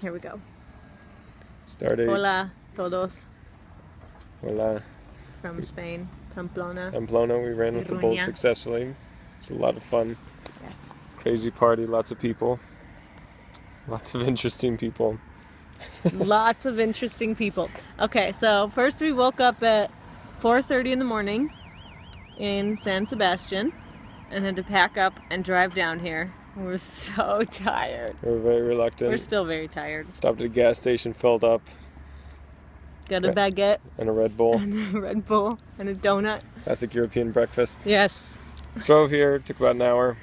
Here we go. Started. Hola todos. Hola. From Spain, Pamplona. Pamplona, we ran with the bulls Iruña. successfully. It's a lot of fun. Yes. Crazy party, lots of people. Lots of interesting people. Lots of interesting people. Okay, so first we woke up at 4:30 in the morning in San Sebastian and had to pack up and drive down here. We were so tired. We were very reluctant. We're still very tired. Stopped at a gas station, filled up, Got a baguette and a Red Bull. and a Red Bull and a donut. Classic European breakfast. Yes. Drove here, took about an hour.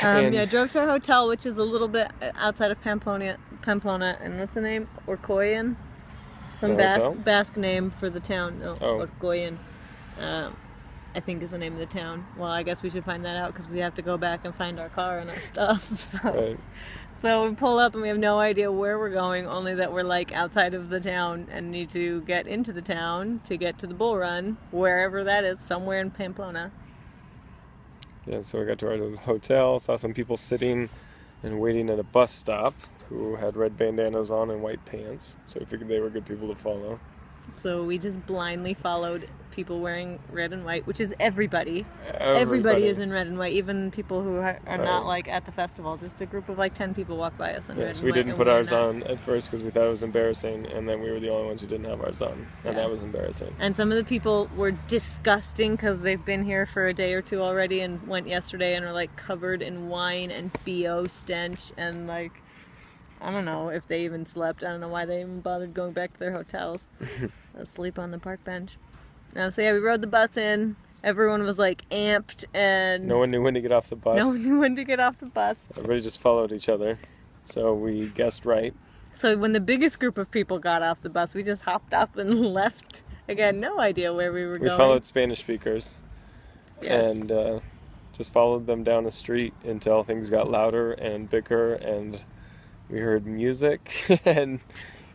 Drove to our hotel, which is a little bit outside of Pamplona, and what's the name? Orcoyan? Some The hotel? Basque name for the town. No, Oh. Orcoyan, I think is the name of the town. Well, I guess we should find that out because we have to go back and find our car and our stuff. Right. So we pull up and we have no idea where we're going, only that we're like outside of the town and need to get into the town to get to the bull run, wherever that is, somewhere in Pamplona. Yeah, so we got to our hotel, saw some people sitting and waiting at a bus stop who had red bandanas on and white pants. So we figured they were good people to follow. So we just blindly followed people wearing red and white, which is everybody. Everybody is in red and white, even people who are not like at the festival. Just a group of like 10 people walked by us in red and Yes, white. we didn't put ours on at first because we thought it was embarrassing, and then we were the only ones who didn't have ours on, and that was embarrassing. And some of the people were disgusting because they've been here for a day or two already and went yesterday and are like covered in wine and BO stench and like, I don't know if they even slept. I don't know why they even bothered going back to their hotels. Sleep on the park bench. So yeah, we rode the bus in. Everyone was like amped and... No one knew when to get off the bus. No one knew when to get off the bus. Everybody just followed each other. So we guessed right. So when the biggest group of people got off the bus, we just hopped up and left. Again, no idea where we were going. We followed Spanish speakers. Yes. And just followed them down the street until things got louder and bigger, and we heard music, and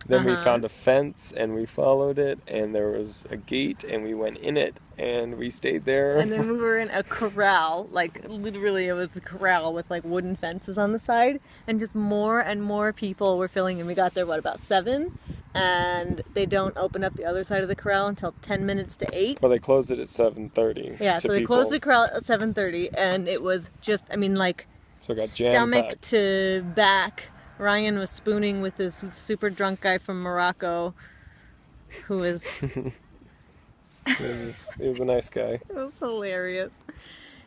then we found a fence and we followed it, and there was a gate and we went in it and we stayed there. And then we were in a corral, like literally it was a corral with like wooden fences on the side, and just more and more people were filling in. We got there, about 7? And they don't open up the other side of the corral until 10 minutes to 8. Well, they closed it at 7:30. Yeah, so they closed the corral at 7:30, and it was just, I mean, like, so it got stomach jam-packed. to back. Ryan was spooning with this super drunk guy from Morocco, who was... He was a nice guy. It was hilarious.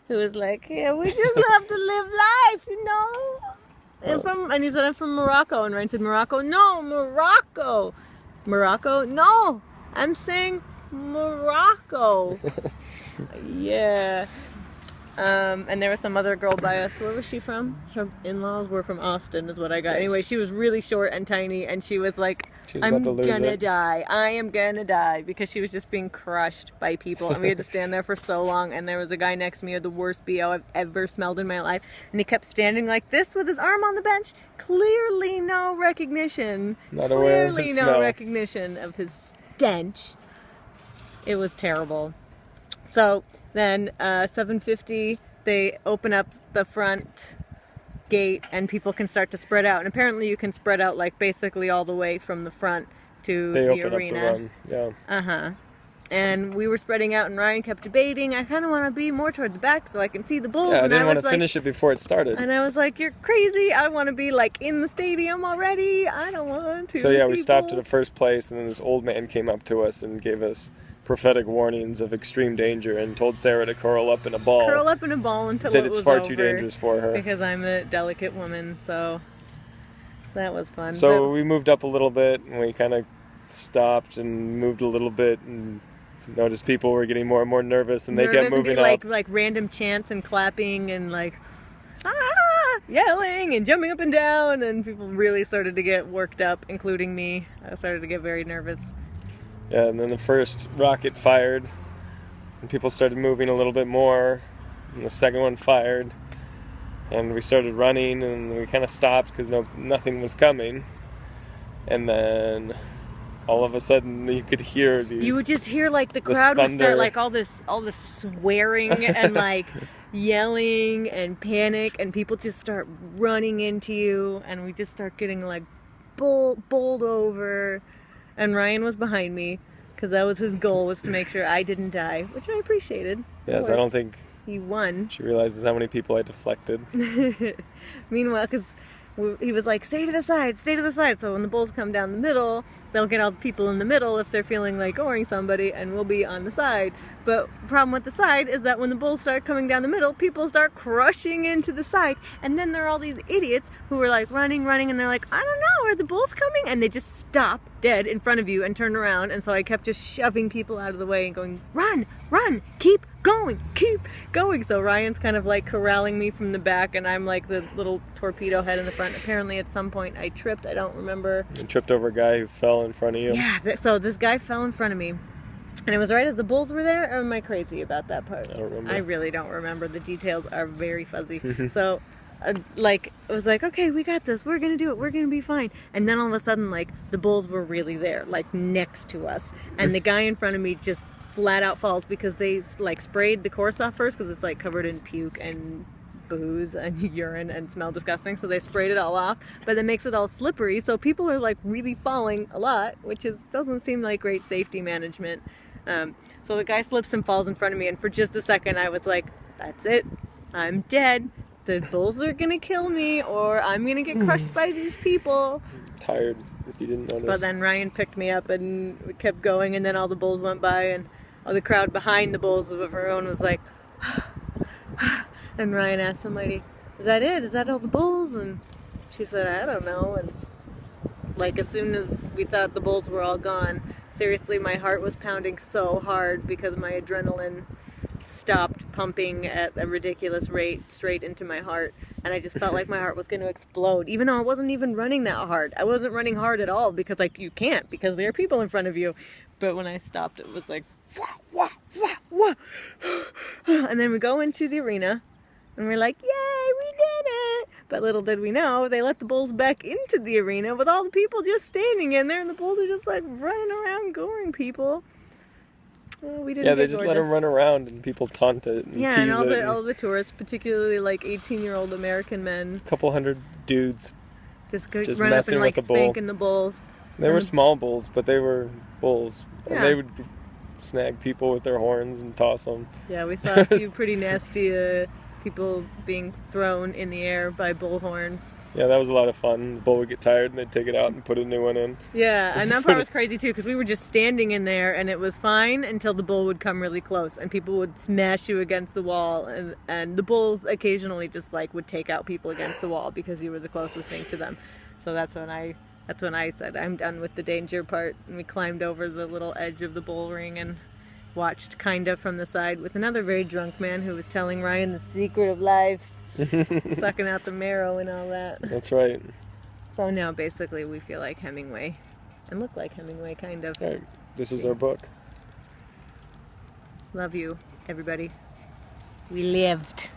Who was like, yeah, we just love to live life, you know? And he said, I'm from Morocco. And Ryan said, Morocco? No, Morocco. Morocco? No, I'm saying Morocco. Yeah. And there was some other girl by us. Where was she from? Her in-laws were from Austin, is what I got. Anyway, she was really short and tiny, and she was like, I'm gonna die. I am gonna die, because she was just being crushed by people. And we had to stand there for so long, and there was a guy next to me who had the worst BO I've ever smelled in my life. And he kept standing like this with his arm on the bench. Clearly no recognition. Not aware of his Clearly no smell. recognition of his stench. It was terrible. So then 7:50, they open up the front gate and people can start to spread out. And apparently you can spread out like basically all the way from the front to the arena. Up the run. Yeah. And we were spreading out, and Ryan kept debating, I kind of want to be more toward the back so I can see the bulls. Yeah, I and didn't want to like, finish it before it started. And I was like, you're crazy. I want to be like in the stadium already. I don't want to. So yeah, we see stopped bulls. at the first place, and then this old man came up to us and gave us prophetic warnings of extreme danger and told Sarah to curl up in a ball. Curl up in a ball until that it was it's far over, too dangerous for her. Because I'm a delicate woman, so that was fun. So we moved up a little bit, and we kind of stopped and moved a little bit, and noticed people were getting more and more nervous, and they kept moving up. Like random chants and clapping and like yelling and jumping up and down, and people really started to get worked up, including me. I started to get very nervous. Yeah, and then the first rocket fired, and people started moving a little bit more, and the second one fired, and we started running, and we kind of stopped because nothing was coming, and then all of a sudden you could hear these... You would just hear like the crowd would start like all this swearing and like yelling and panic, and people just start running into you, and we just start getting like bowled over. And Ryan was behind me because that was his goal, was to make sure I didn't die, which I appreciated. Yes, I don't think he won. she realizes how many people I deflected. Meanwhile, because he was like, stay to the side, stay to the side. So when the bulls come down the middle, they'll get all the people in the middle if they're feeling like goring somebody, and we'll be on the side. But the problem with the side is that when the bulls start coming down the middle, people start crushing into the side. And then there are all these idiots who are like running, and they're like, I don't know, are the bulls coming? And they just stop dead in front of you and turn around. And so I kept just shoving people out of the way and going, run, keep going. So Ryan's kind of like corralling me from the back, and I'm like the little torpedo head in the front. Apparently at some point I tripped, I don't remember. You tripped over a guy who fell in front of you. Yeah, so this guy fell in front of me, and it was right as the bulls were there, or am I crazy about that part? I don't remember. I really don't remember. The details are very fuzzy. So like, it was like, okay, we got this, we're gonna do it, we're gonna be fine. And then all of a sudden, like, the bulls were really there, like next to us, and the guy in front of me just flat out falls because they like sprayed the course off first, because it's like covered in puke and booze and urine and smell disgusting, so they sprayed it all off, but that makes it all slippery, so people are like really falling a lot, which doesn't seem like great safety management. So the guy slips and falls in front of me, and for just a second I was like, that's it, I'm dead. The bulls are gonna kill me, or I'm gonna get crushed by these people. Tired, if you didn't notice. But then Ryan picked me up, and we kept going, and then all the bulls went by, and all the crowd behind the bulls of everyone was like, and Ryan asked some lady, is that it? Is that all the bulls? And she said, I don't know. And like, as soon as we thought the bulls were all gone, seriously, my heart was pounding so hard because my adrenaline stopped pumping at a ridiculous rate straight into my heart, and I just felt like my heart was going to explode, even though I wasn't even running that hard. I wasn't running hard at all, because like, you can't, because there are people in front of you. But when I stopped, it was like, wah, wah, wah, wah. And then we go into the arena, and we're like, yay, we did it. But little did we know, they let the bulls back into the arena with all the people just standing in there, and the bulls are just like running around goring people. Well, we didn't. Yeah, they just let them run around, and people taunt it and tease and it. all the tourists, particularly like 18-year-old American men, A couple hundred dudes just run up messing and like with the bull. spanking the bulls. They were small bulls, but they were bulls. Yeah. And they would snag people with their horns and toss them. Yeah, we saw a few pretty nasty people being thrown in the air by bullhorns. Yeah, that was a lot of fun. The bull would get tired, and they'd take it out and put a new one in. Yeah, and that part was crazy too, because we were just standing in there, and it was fine until the bull would come really close, and people would smash you against the wall, and the bulls occasionally just like would take out people against the wall because you were the closest thing to them. So that's when I said, I'm done with the danger part, and we climbed over the little edge of the bull ring and watched kinda from the side with another very drunk man who was telling Ryan the secret of life, sucking out the marrow and all that. That's right. So now basically we feel like Hemingway, and look like Hemingway, kind of. Right. This is our book. Love you, everybody. We lived.